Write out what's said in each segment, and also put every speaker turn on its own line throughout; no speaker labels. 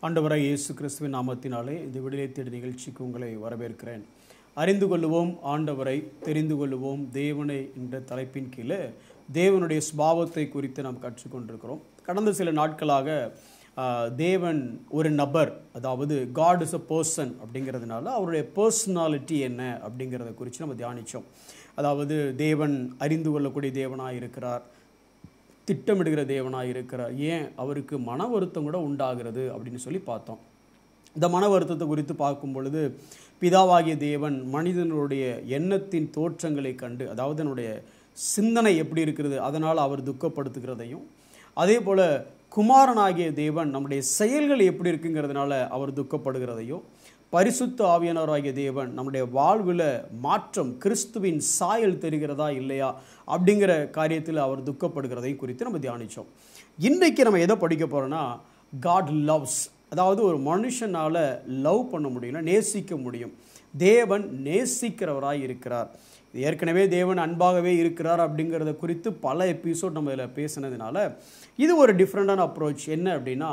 ஆண்டவராகிய இயேசு கிறிஸ்துவின் நாமத்தினாலே இந்த விடுதலை தேடி நிகழ்ச்சிக்கு உங்களை வரவேற்கிறேன். அறிந்து கொள்ளுவோம் ஆண்டவரை, தெரிந்து கொள்ளுவோம் தேவனை என்ற தலைப்பின் கீழே தேவனுடைய சுபாவத்தை குறித்து நாம் கற்றுக்கொண்டிருக்கிறோம். கடந்த சில நாட்களாக தேவன் ஒரு நபர், அதாவது காட் இஸ் அ பர்சன் அப்படிங்கிறதுனால அவருடைய பர்சனாலிட்டி என்ன அப்படிங்கிறத குறித்து நம்ம தியானித்தோம். அதாவது தேவன் அறிந்து கொள்ளக்கூடிய தேவனாக இருக்கிறார், திட்டமிடுகிற தேவனாக இருக்கிறார், ஏன் அவருக்கு மன வருத்தம் கூட உண்டாகிறது அப்படின்னு சொல்லி பார்த்தோம். இந்த மன வருத்தத்தை குறித்து பார்க்கும் பொழுது பிதாவாகிய தேவன் மனிதனுடைய எண்ணத்தின் தோற்றங்களை கண்டு, அதாவது என்னுடைய சிந்தனை எப்படி இருக்கிறது அதனால் அவர் துக்கப்படுத்துகிறதையும், அதே போல் குமாரனாகிய தேவன் நம்முடைய செயல்கள் எப்படி இருக்குங்கிறதுனால அவர் துக்கப்படுகிறதையும், பரிசுத்த ஆவியானவராகிய தேவன் நம்முடைய வாழ்வில் மாற்றம் கிறிஸ்துவின் சாயல் தெரிகிறதா இல்லையா அப்படிங்கிற காரியத்தில் அவர் துக்கப்படுகிறதையும் குறித்து நம்ம தியானித்தோம். இன்றைக்கு நம்ம எதை படிக்க போகிறோன்னா, காட் லவ்ஸ், அதாவது ஒரு மனுஷனால் லவ் பண்ண முடியும், நேசிக்க முடியும். தேவன் நேசிக்கிறவராய் இருக்கிறார். ஏற்கனவே தேவன் அன்பாகவே இருக்கிறார் அப்படிங்கிறத குறித்து பல எபிசோட் நம்ம இதில் பேசினதுனால இது ஒரு டிஃப்ரெண்டான அப்ரோச். என்ன அப்படின்னா,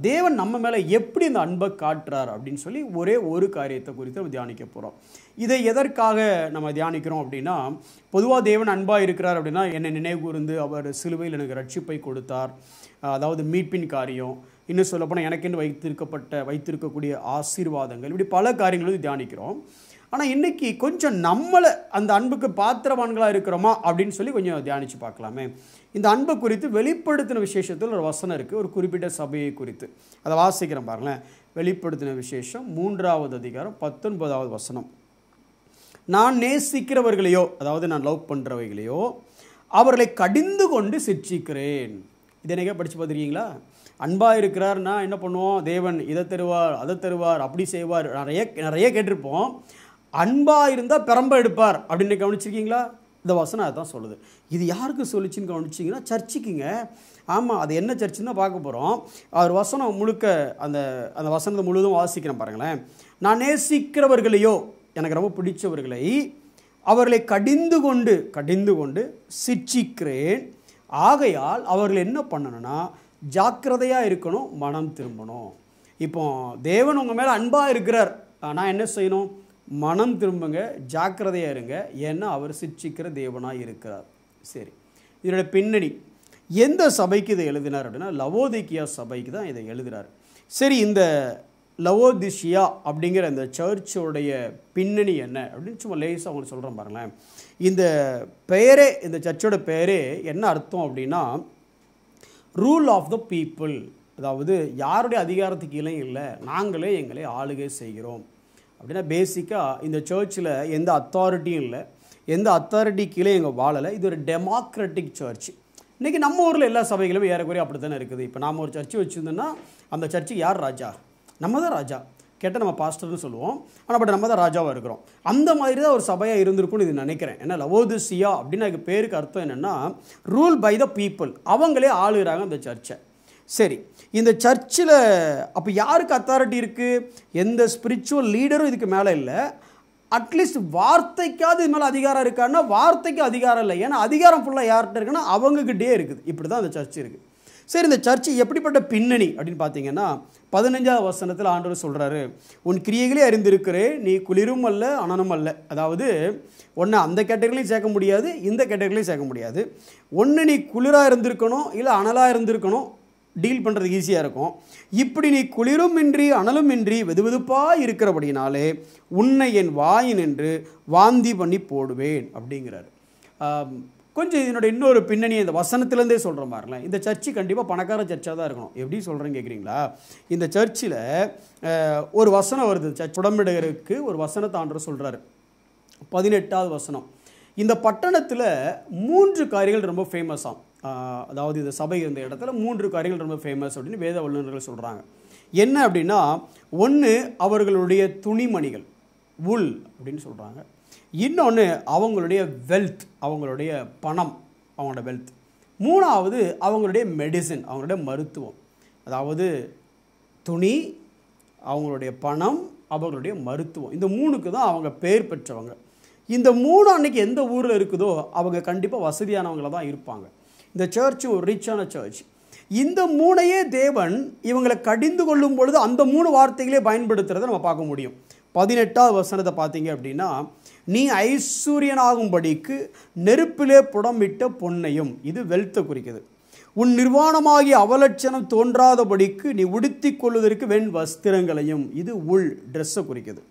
தேவன் நம்ம மேலே எப்படி இந்த அன்பை காட்டுறார் அப்படின்னு சொல்லி ஒரே ஒரு காரியத்தை குறித்து நம்ம தியானிக்க போகிறோம். இதை எதற்காக நம்ம தியானிக்கிறோம் அப்படின்னா, பொதுவாக தேவன் அன்பாக இருக்கிறார் அப்படின்னா என்னை நினைவு கூர்ந்து அவர் சிலுவையில் எனக்கு ரட்சிப்பை கொடுத்தார், அதாவது மீட்பின் காரியம், இன்னும் சொல்லப்போனால் எனக்கென்று வைத்திருக்கக்கூடிய ஆசீர்வாதங்கள், இப்படி பல காரியங்களும் தியானிக்கிறோம். ஆனால் இன்றைக்கி கொஞ்சம் நம்மளை அந்த அன்புக்கு பாத்திரவான்களாக இருக்கிறோமா அப்படின்னு சொல்லி கொஞ்சம் தியானித்து பார்க்கலாமே. இந்த அன்பை குறித்து வெளிப்படுத்தின விசேஷத்தில் ஒரு வசனம் இருக்குது, ஒரு குறிப்பிட்ட சபையை குறித்து. அதை வாசிக்கிறேன் பாருங்களேன். வெளிப்படுத்தின விசேஷம் 3வது அதிகாரம் 19வது வசனம். நான் நேசிக்கிறவர்களையோ, அதாவது நான் லவ் பண்ணுறவைகளையோ அவர்களை கடிந்து கொண்டு சிட்சிக்கிறேன். இதை என்னைக்கா படித்து பார்த்துருக்கீங்களா? அன்பாக இருக்கிறார்னா என்ன பண்ணுவோம், தேவன் இதை தருவார் அதை தருவார் அப்படி செய்வார், நிறைய கேட்டிருப்போம். அன்பாக இருந்தால் பெரம்ப எடுப்பார் அப்படின்னு கவனிச்சிருக்கீங்களா? இந்த வசனம் அதுதான் சொல்லுது. இது யாருக்கு சொல்லிச்சுன்னு கவனிச்சிங்கன்னா, சர்ச்சுக்குங்க. ஆமாம், அது என்ன சர்ச்சுன்னு தான் பார்க்க போகிறோம். அவர் வசனம் முழுக்க அந்த வசனத்தை முழுவதும் வாசிக்கிறேன் பாருங்களேன். நான் நேசிக்கிறவர்களையோ, எனக்கு ரொம்ப பிடிச்சவர்களை, அவர்களை கடிந்து கொண்டு சிட்சிக்கிறேன். ஆகையால் அவர்கள் என்ன பண்ணணும்னா, ஜாக்கிரதையாக இருக்கணும், மனம் திரும்பணும். இப்போ தேவன் உங்கள் மேலே அன்பாக இருக்கிறார், நான் என்ன செய்யணும்? மனம் திரும்புங்க, ஜாக்கிரதையாக இருங்க, ஏன்னா அவர் சிட்சிக்கிற தேவனாக இருக்கிறார். சரி, இதோட பின்னணி எந்த சபைக்கு இதை எழுதினார் அப்படின்னா, லவோதிக்கியா சபைக்கு தான் இதை எழுதுகிறார். சரி, இந்த லவோதிஷியா அப்படிங்கிற இந்த சர்ச்சோடைய பின்னணி என்ன அப்படின்னு சும்மா லேசாக அவங்களுக்கு சொல்கிறேன் பாருங்களேன். இந்த பெயரே, இந்த சர்ச்சோட பெயரே என்ன அர்த்தம் அப்படின்னா, ரூல் ஆஃப் த பீப்புள், அதாவது யாருடைய அதிகாரத்துக்கு கீழே இல்லை, நாங்களே எங்களை ஆளுகை செய்கிறோம் அப்படின்னா. பேசிக்காக இந்த சர்ச்சில் எந்த அத்தாரிட்டியும் இல்லை, எந்த அத்தாரிட்டி கீழே எங்கள் வாழலை. இது ஒரு டெமோக்ராட்டிக் சர்ச். இன்றைக்கி நம்ம ஊரில் எல்லா சபைகளும் ஏறக்குறைய அப்படி தானே இருக்குது. இப்போ நாம் ஒரு சர்ச்சு வச்சுருந்தோன்னா அந்த சர்ச்சுக்கு யார் ராஜா? நம்ம தான் ராஜா. கேட்டால் நம்ம பாஸ்டர்னு சொல்லுவோம், ஆனால் பட் நம்ம தான் ராஜாவாக இருக்கிறோம். அந்த மாதிரி தான் ஒரு சபையாக இருந்திருக்கும்னு இது நினைக்கிறேன். ஏன்னா லவோதிசியா அப்படின்னு அதுக்கு பேருக்கு அர்த்தம் என்னென்னா, ரூல் பை த பீப்புள், அவங்களே ஆளுகிறாங்க அந்த சர்ச்சை. சரி, இந்த சர்ச்சில் அப்போ யாருக்கு அத்தாரிட்டி இருக்குது? எந்த ஸ்பிரிச்சுவல் லீடரும் இதுக்கு மேலே இல்லை. அட்லீஸ்ட் வார்த்தைக்காவது இது மேலே அதிகாரம் இருக்காருன்னா, வார்த்தைக்கு அதிகாரம் இல்லை. ஏன்னா அதிகாரம் ஃபுல்லாக யார்கிட்ட இருக்குன்னா அவங்கக்கிட்டே இருக்குது. இப்படி தான் அந்த சர்ச் இருக்குது. சரி, இந்த சர்ச்சு எப்படிப்பட்ட பின்னணி அப்படின்னு பார்த்தீங்கன்னா, 15வது வசனத்தில் ஆண்டவர் சொல்கிறாரு, உன் கிரியைகளே அறிந்திருக்கிறேன், நீ குளிரும் அல்ல அனலும் அல்ல. அதாவது ஒன்று அந்த கேட்டகரிலையும் சேர்க்க முடியாது, இந்த கேட்டகரிலையும் சேர்க்க முடியாது. ஒன்று நீ குளிராக இருந்திருக்கணும், இல்லை அனலாக இருந்திருக்கணும், டீல் பண்ணுறது ஈஸியாக இருக்கும். இப்படி நீ குளிரும் இன்றி அனலும் இன்றி வெதுவெதுப்பாக இருக்கிறபடினாலே உன்னை என் வாயினின்று வாந்தி பண்ணி போடுவேன் அப்படிங்கிறாரு. கொஞ்சம் இதனோட இன்னொரு பின்னணி இந்த வசனத்துலேருந்தே சொல்கிற மாதிரிலாம். இந்த சர்ச்சு கண்டிப்பாக பணக்கார சர்ச்சாக தான் இருக்கணும். எப்படி சொல்கிறேன்னு கேட்குறீங்களா? இந்த சர்ச்சில் ஒரு வசனம் வருது, சர்ச் உடம்பிடுகிறதுக்கு ஒரு வசனத்தை ஆண்டவர் சொல்கிறாரு. 18வது வசனம். இந்த பட்டணத்தில் 3 காரியங்கள் ரொம்ப ஃபேமஸாம். அதாவது இந்த சபை இருந்த இடத்துல 3 காரியங்கள் ரொம்ப ஃபேமஸ் அப்படின்னு வேத வல்லுநர்கள் சொல்கிறாங்க. என்ன அப்படின்னா, ஒன்று அவர்களுடைய துணிமணிகள், உல் அப்படின்னு சொல்கிறாங்க. இன்னொன்று அவங்களுடைய வெல்த், அவங்களுடைய பணம், அவங்களோட வெல்த். 3வது அவங்களுடைய மெடிசன், அவங்களுடைய மருத்துவம். அதாவது துணி, அவங்களுடைய பணம், அவங்களுடைய மருத்துவம், இந்த 3க்கு தான் அவங்க பேர் பெற்றவங்க. இந்த 3 அன்னைக்கு எந்த ஊரில் இருக்குதோ அவங்க கண்டிப்பாக வசதியானவங்கள தான் இருப்பாங்க. இந்த சர்ச் ஒரு ரிச்சான சர்ச். இந்த மூணையே தேவன் இவங்களை கடிந்து கொள்ளும் பொழுது அந்த 3 வார்த்தைகளே பயன்படுத்துறதை நம்ம பார்க்க முடியும். 18வது வசனத்தை பார்த்தீங்க அப்படின்னா, நீ ஐஸ்வர்யனாகும்படிக்கு நெருப்பிலே புடமிட்ட பொன்னையும், இது வெல்த்தை குறிக்குது. உன் நிர்வாணமாகிய அவலட்சணம் தோன்றாதபடிக்கு நீ உடுத்தி கொள்வதற்கு வெண் வஸ்திரங்களையும், இது உள் ட்ரெஸ்ஸை குறிக்குது.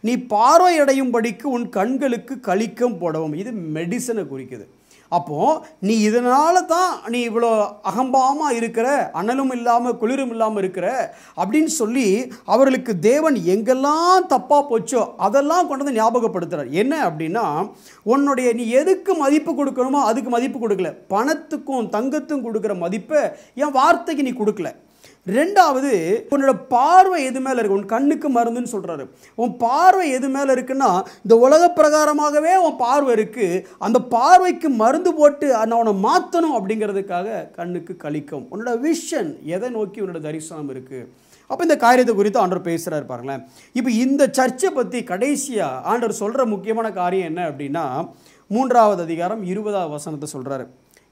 நீ பார்வையடையும்படிக்கு உன் கண்களுக்கு களிக்கம் போடவும், இது மெடிசனை குறிக்குது. அப்போது நீ இதனால தான் நீ இவ்வளோ அகம்பாவமாக இருக்கிற, அனலும் இல்லாமல் குளிரும் இல்லாமல் இருக்கிற அப்படின்னு சொல்லி அவர்களுக்கு தேவன் எங்கெல்லாம் தப்பாக போச்சோ அதெல்லாம் கொண்டு வந்து ஞாபகப்படுத்துகிறார். என்ன அப்படின்னா, உன்னுடைய நீ எதுக்கு மதிப்பு கொடுக்கணுமோ அதுக்கு மதிப்பு கொடுக்கல, பணத்துக்கும் தங்கத்துக்கும் கொடுக்குற மதிப்பை என் வார்த்தைக்கு நீ கொடுக்கல. 2வது, உன்னோட பார்வை எது மேலே இருக்கு, உன் கண்ணுக்கு மருந்துன்னு சொல்கிறாரு. உன் பார்வை எது மேலே இருக்குன்னா, இந்த உலக பிரகாரமாகவே உன் பார்வை இருக்குது, அந்த பார்வைக்கு மருந்து போட்டு நான் உன்னை மாற்றணும் அப்படிங்கிறதுக்காக கண்ணுக்கு களிக்கும். உன்னோட விஷன் எதை நோக்கி உன்னோட தரிசனம் இருக்குது. அப்போ இந்த காரியத்தை குறித்து ஆண்டவர் பேசுகிறார் பாருங்களேன். இப்போ இந்த சர்ச்சை பற்றி கடைசியாக ஆண்டவர் சொல்கிற முக்கியமான காரியம் என்ன அப்படின்னா, 3வது அதிகாரம் 20வது வசனத்தை சொல்கிறாரு.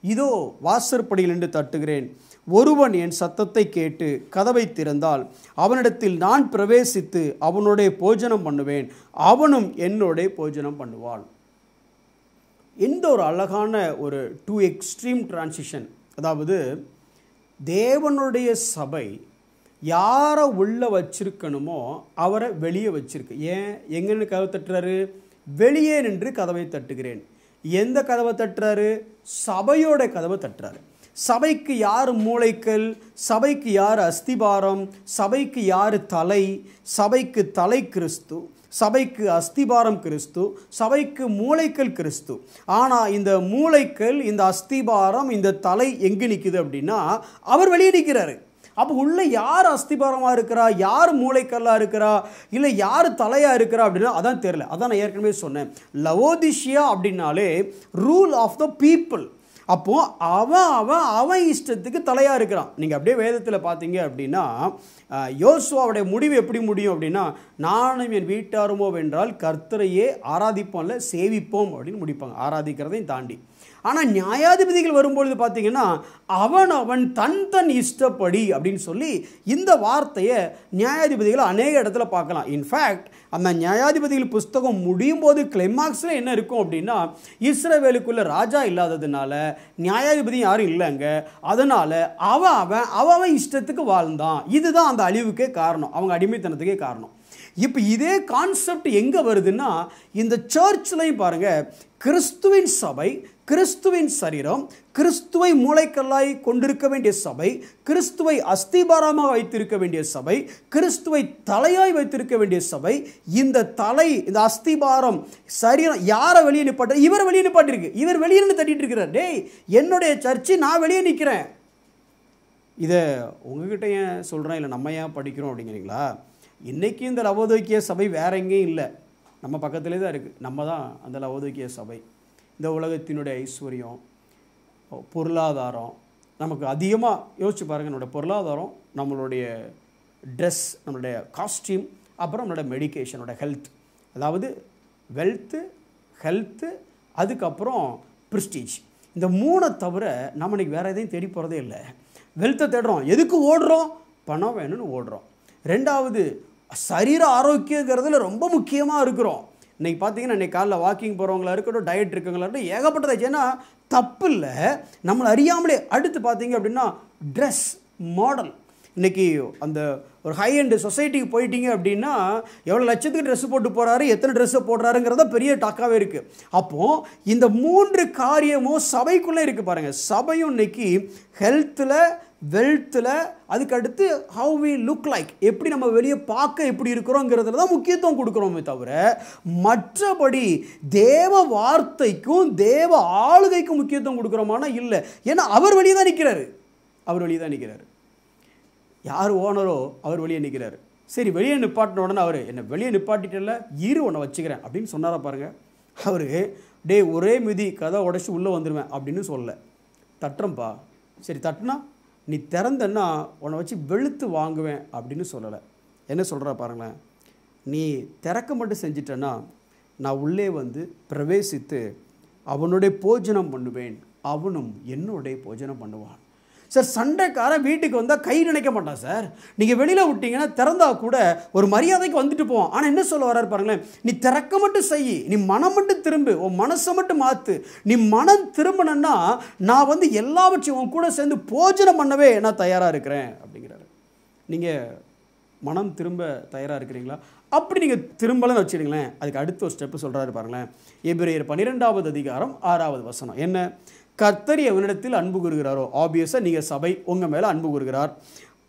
இதோ வாசற்படியில் நின்று தட்டுகிறேன், ஒருவன் என் சத்தத்தை கேட்டு கதவை திறந்தால் அவனிடத்தில் நான் பிரவேசித்து அவனுடைய போஜனம் பண்ணுவேன், அவனும் என்னுடைய போஜனம் பண்ணுவான். இந்த ஒரு அழகான ஒரு 2 எக்ஸ்ட்ரீம் டிரான்சிஷன். அதாவது தேவனுடைய சபை யாரை உள்ளே வச்சிருக்கணுமோ அவரை வெளியே வச்சிருக்கு. ஏன் எங்கன்னு கதவை தட்டுறாரு? வெளியே நின்று கதவை தட்டுகிறேன். எந்த கதவை தட்டுறாரு? சபையோட கதவை தட்டுறாரு. சபைக்கு யார் மூளைக்கல், சபைக்கு யார் அஸ்திபாரம், சபைக்கு யார் தலை, சபைக்கு தலை கிறிஸ்து, சபைக்கு அஸ்திபாரம் கிறிஸ்து, சபைக்கு மூளைக்கல் கிறிஸ்து. ஆனால் இந்த மூளைக்கல், இந்த அஸ்திபாரம், இந்த தலை எங்கே நிற்குது அப்படின்னா அவர் வெளியே நிற்கிறாரு. அப்போ உள்ள யார் அஸ்திபாரமாக இருக்கிறா, யார் மூளைக்கல்லாக இருக்கிறா, இல்லை யார் தலையாக இருக்கிறா அப்படின்னா அதான் தெரியல. அதான் நான் ஏற்கனவே சொன்னேன், லவோதிஷியா அப்படின்னாலே ரூல் ஆஃப் த பீப்புள். அப்போது அவன் இஷ்டத்துக்கு தலையாக இருக்கிறான். நீங்கள் அப்படியே வேதத்தில் பார்த்தீங்க அப்படின்னா யோசுவாவுடைய முடிவு எப்படி முடியும் அப்படின்னா, நானும் என் வீட்டாருமோ வென்றால் கர்த்தரையே ஆராதிப்போம்ல, சேவிப்போம் அப்படின்னு முடிப்பாங்க, ஆராதிக்கிறதையும் தாண்டி. ஆனால் நியாயாதிபதிகள் வரும்பொழுது பார்த்தீங்கன்னா அவன் தன் இஷ்டப்படி அப்படின்னு சொல்லி இந்த வார்த்தையை நியாயாதிபதிகளை அநேக இடத்துல பார்க்கலாம். இன்ஃபேக்ட் அந்த நியாயாதிபதிகள் புஸ்தகம் முடியும் போது கிளைமாக்ஸில் என்ன இருக்கும் அப்படின்னா, இஸ்ரவேலுக்குள்ள ராஜா இல்லாததுனால நியாயாதிபதி யாரும் இல்லைங்க, அதனால் அவன் இஷ்டத்துக்கு வாழ்ந்தான். இதுதான் அந்த அழிவுக்கே காரணம், அவங்க அடிமைத்தனத்துக்கே காரணம். இப்போ இதே கான்செப்ட் எங்கே வருதுன்னா, இந்த சர்ச்லையும் பாருங்கள், கிறிஸ்துவின் சபை, கிறிஸ்துவின் சரீரம், கிறிஸ்துவை மூளைக்கல்லாய் கொண்டிருக்க வேண்டிய சபை, கிறிஸ்துவை அஸ்திபாரமாக வைத்திருக்க வேண்டிய சபை, கிறிஸ்துவை தலையாய் வைத்திருக்க வேண்டிய சபை, இந்த தலை, இந்த அஸ்திபாரம், சரீரம் யாரை வெளியே நிப்பாட்ட? இவர் வெளியே நிப்பாட்டிருக்கு. இவர் வெளியே நின்று தட்டிட்டு இருக்கிறார். டேய், என்னுடைய சர்ச்சு, நான் வெளியே நிற்கிறேன். இதை உங்ககிட்ட ஏன் சொல்கிறேன், இல்லை நம்ம ஏன் படிக்கிறோம் அப்படிங்கிறீங்களா? இன்றைக்கி இந்த லவோதிக்கேய சபை வேற எங்கேயும் இல்லை, நம்ம பக்கத்திலே தான் இருக்குது. நம்ம தான் அந்த லவோதிக்கேய சபை. இந்த உலகத்தினுடைய ஐஸ்வர்யம், பொருளாதாரம், நமக்கு அதிகமாக யோசிச்சு பாருங்கள். நம்மளுடைய பொருளாதாரம், நம்மளுடைய ட்ரெஸ், நம்மளுடைய காஸ்டியூம், அப்புறம் நம்மளோட மெடிக்கேஷனோட ஹெல்த். அதாவது வெல்த்து, ஹெல்த்து, அதுக்கப்புறம் ப்ரிஸ்டீஜ். இந்த 3 தவிர நம்ம இன்றைக்கி வேறு எதையும் தேடி போகிறதே இல்லை. வெல்த்தை தேடுறோம், எதுக்கு ஓடுறோம்? பணம் வேணும்னு ஓடுறோம். 2வது, சரீர ஆரோக்கியங்கிறதுல ரொம்ப முக்கியமாக இருக்கிறோம். இன்றைக்கி பார்த்தீங்கன்னா, இன்றைக்கி காலைல வாக்கிங் போகிறவங்களா இருக்கட்டும், டயட் இருக்கவங்களா இருக்கட்டும், ஏகப்பட்டதாச்சு. ஏன்னா தப்பு இல்லை, நம்மளை அறியாமலே. அடுத்து பார்த்தீங்க அப்படின்னா ட்ரெஸ், மாடல். இன்றைக்கி அந்த ஒரு ஹை எண்டு சொசைட்டிக்கு போயிட்டீங்க அப்படின்னா எவ்வளோ லட்சத்துக்கு ட்ரெஸ்ஸு போட்டு போகிறாரு, எத்தனை ட்ரெஸ்ஸை போடுறாருங்கிறத பெரிய டாக்காகவே இருக்குது. அப்போது இந்த 3 காரியமும் சபைக்குள்ளே இருக்குது பாருங்கள். சபையும் இன்றைக்கி ஹெல்த்தில், வெல்த்தில், அதுக்கடுத்து ஹவு வி லுக் லைக், எப்படி நம்ம வெளியே பார்க்க எப்படி இருக்கிறோங்கிறதுல தான் முக்கியத்துவம் கொடுக்குறோமே தவிர, மற்றபடி தேவ வார்த்தைக்கும் தேவ ஆளுகைக்கும் முக்கியத்துவம் கொடுக்குறோமானா இல்லை. ஏன்னா அவர் வெளியே தான் நிற்கிறாரு. அவர் வெளியே தான் நிற்கிறாரு. யார் ஓனரோ அவர் வெளியே நிற்கிறாரு. சரி, வெளியே நிப்பாட்டின உடனே அவர் என்னை வெளியே நிப்பாட்டிட்டல, உன்னை வச்சுக்கிறேன் அப்படின்னு சொன்னாரா பாருங்கள். அவர் டே ஒரே மிதி கதை உடச்சி உள்ளே வந்துடுவேன் அப்படின்னு சொல்லலை. தட்டுறேன்ப்பா, சரி தட்டுனா நீ திறந்தன்னா உன்னை வச்சு வெளுத்து வாங்குவேன் அப்படின்னு சொல்லலை. என்ன சொல்கிறா பாருங்களேன், நீ திறக்க மட்டும் செஞ்சிட்டேன்னா நான் உள்ளே வந்து பிரவேசித்து அவனுடைய போஜனம் பண்ணுவேன், அவனும் என்னுடைய போஜனம் பண்ணுவான். சார் சண்டைக்காரன் வீட்டுக்கு வந்தால் கை நினைக்க மாட்டான் சார். நீங்கள் வெளியில் விட்டீங்கன்னா திறந்தா கூட ஒரு மரியாதைக்கு வந்துட்டு போவோம். ஆனால் என்ன சொல்ல வர்றாரு பாருங்களேன், நீ திறக்க மட்டும் செய், நீ மனம் மட்டும் திரும்பு, உன் மனசை மட்டும் மாற்று. நீ மனம் திரும்பினா நான் வந்து எல்லாவற்றையும் உன் கூட சேர்ந்து போஜனம் பண்ணவே நான் தயாராக இருக்கிறேன் அப்படிங்கிறாரு. நீங்கள் மனம் திரும்ப தயாராக இருக்கிறீங்களா? அப்படி நீங்கள் திரும்பலன்னு வச்சுடுங்களேன், அதுக்கு அடுத்த ஒரு ஸ்டெப்பு சொல்கிறாரு பாருங்களேன். எபிரேயர் 12வது அதிகாரம் 6வது வசனம் என்ன? கர்த்தர் எவனிடத்தில் அன்பு கூறுகிறாரோ, ஆப்வியஸாக நீங்கள் சபை உங்கள் மேலே அன்பு கூறுகிறார்,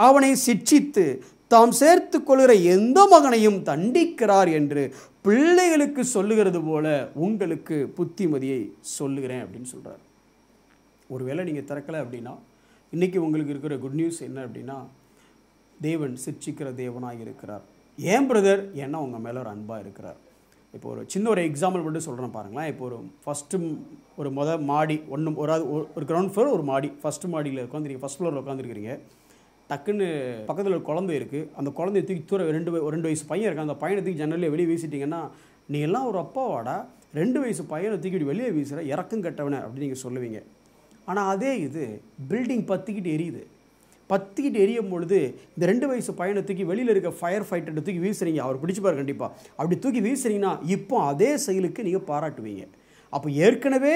அவனை சிட்சித்து தாம் சேர்த்து கொள்கிற எந்த மகனையும் தண்டிக்கிறார் என்று பிள்ளைகளுக்கு சொல்லுகிறது போல உங்களுக்கு புத்திமதியை சொல்லுகிறேன் அப்படின்னு சொல்கிறார். ஒருவேளை நீங்கள் திறக்கலை அப்படின்னா இன்றைக்கி உங்களுக்கு இருக்கிற குட் நியூஸ் என்ன அப்படின்னா, தேவன் சிட்சிக்கிற தேவனாக இருக்கிறார். ஏன் பிரதர்? ஏன்னா உங்கள் மேலே ஒரு அன்பாக இருக்கிறார். இப்போ ஒரு சின்ன ஒரு எக்ஸாம்பிள் மட்டும் சொல்கிறேன் பாருங்களேன். இப்போ ஒரு மாடி ஒரு கிரவுண்ட் ஃப்ளோர், ஒரு மாடி, ஃபஸ்ட்டு மாடியில் உட்காந்துருக்கீங்க, ஃபஸ்ட் ஃப்ளோரில் உட்காந்துருக்கிறீங்க. டக்குன்னு பக்கத்தில் ஒரு குழந்தை இருக்குது. அந்த குழந்தைய தூக்கி தூர 2 வயசு பையன் இருக்குது, அந்த பையனை தூக்கி ஜன்னலில் வெளியே வீசிட்டிங்கன்னா, நீ எல்லாம் ஒரு அப்பாவாடா, 2 வயசு பையனை தூக்கி வெளியே வீசுகிற இறக்கம் கட்டவனை அப்படின்னு நீங்கள் சொல்லுவீங்க. ஆனால் அதே இது பில்டிங் பற்றிக்கிட்டு எரியும் பொழுது இந்த 2 வயசு பையனை தூக்கி வெளியில் இருக்க ஃபயர் ஃபைட்டர்கிட்ட தூக்கி வீசுறீங்க, அவர் பிடிச்சிப்பார் கண்டிப்பாக. அப்படி தூக்கி வீசுறீங்கன்னா இப்போ அதே செயலுக்கு நீங்கள் பாராட்டுவீங்க. அப்போ ஏற்கனவே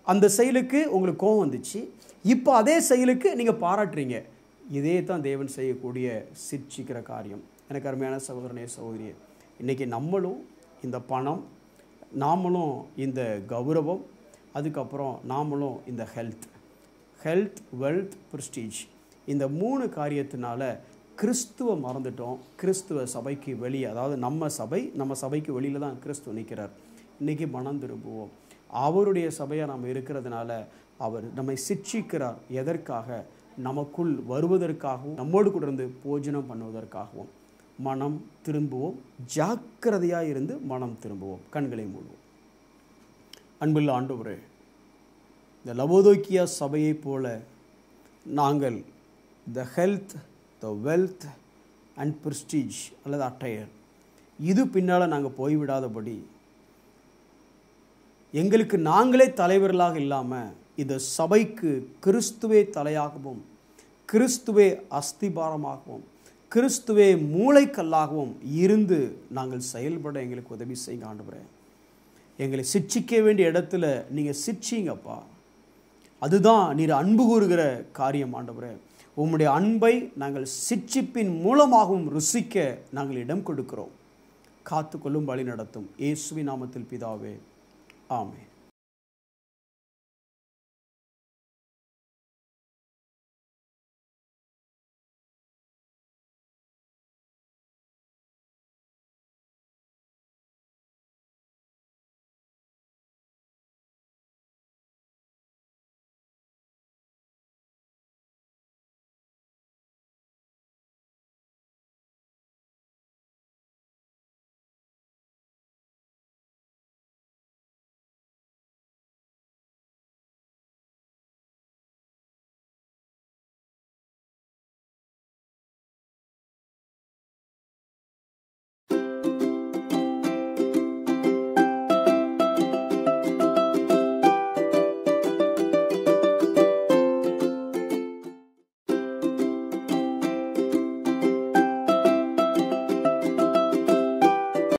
அந்த செயலுக்கு உங்களுக்கு கோபம் வந்துச்சு, இப்போ அதே செயலுக்கு நீங்கள் பாராட்டுறீங்க. இதே தான் தேவன் செய்யக்கூடிய சிட்சிக்கிற காரியம். எனக்கு அருமையான சகோதரனே சகோதரியே, இன்றைக்கி நம்மளும் இந்த பணம், நாமளும் இந்த கௌரவம், அதுக்கப்புறம் நாமளும் இந்த ஹெல்த், வெல்த், ப்ரெஸ்டீஜ், இந்த 3 காரியத்தினால கிறிஸ்துவை மறந்துட்டோம். கிறிஸ்துவ சபைக்கு வெளியே, அதாவது நம்ம சபைக்கு வெளியில் தான் கிறிஸ்துவ நிற்கிறார். இன்றைக்கி மனம் திரும்புவோம். அவருடைய சபையாக நம்ம இருக்கிறதுனால அவர் நம்மை சிட்சிக்கிறார். எதற்காக? நமக்குள் வருவதற்காகவும் நம்மோடு கூட இருந்து போஜனம் பண்ணுவதற்காகவும். மனம் திரும்புவோம், ஜாக்கிரதையாக இருந்து மனம் திரும்புவோம். கண்களை மூடுவோம். அன்புள்ள ஆண்டவரே, இந்த லவோதோக்கியா சபையை போல நாங்கள் the health, the wealth and prestige அல்லது அட்டையர், இது பின்னால் நாங்கள் போய்விடாதபடி எங்களுக்கு நாங்களே தலைவர்களாக இல்லாமல் இந்த சபைக்கு கிறிஸ்துவே தலையாகவும், கிறிஸ்துவே அஸ்திபாரமாகவும், கிறிஸ்துவே மூளைக்கல்லாகவும் இருந்து நாங்கள் செயல்பட எங்களுக்கு உதவி செய்யுங்க ஆண்டவரே. எங்களை சிட்சிக்க வேண்டிய இடத்துல நீங்கள் சிட்சிங்கப்பா. அதுதான் நீர் அன்பு கூறுகிற காரியம் ஆண்டவரே. உம்முடைய அன்பை நாங்கள் சிட்சிப்பின் மூலமாகவும் ருசிக்க நாங்கள் இடம் கொடுக்கிறோம். காத்துக்கொள்ளும், வழி நடத்தும். இயேசுவின் நாமத்தில் பிதாவே, ஆமென்.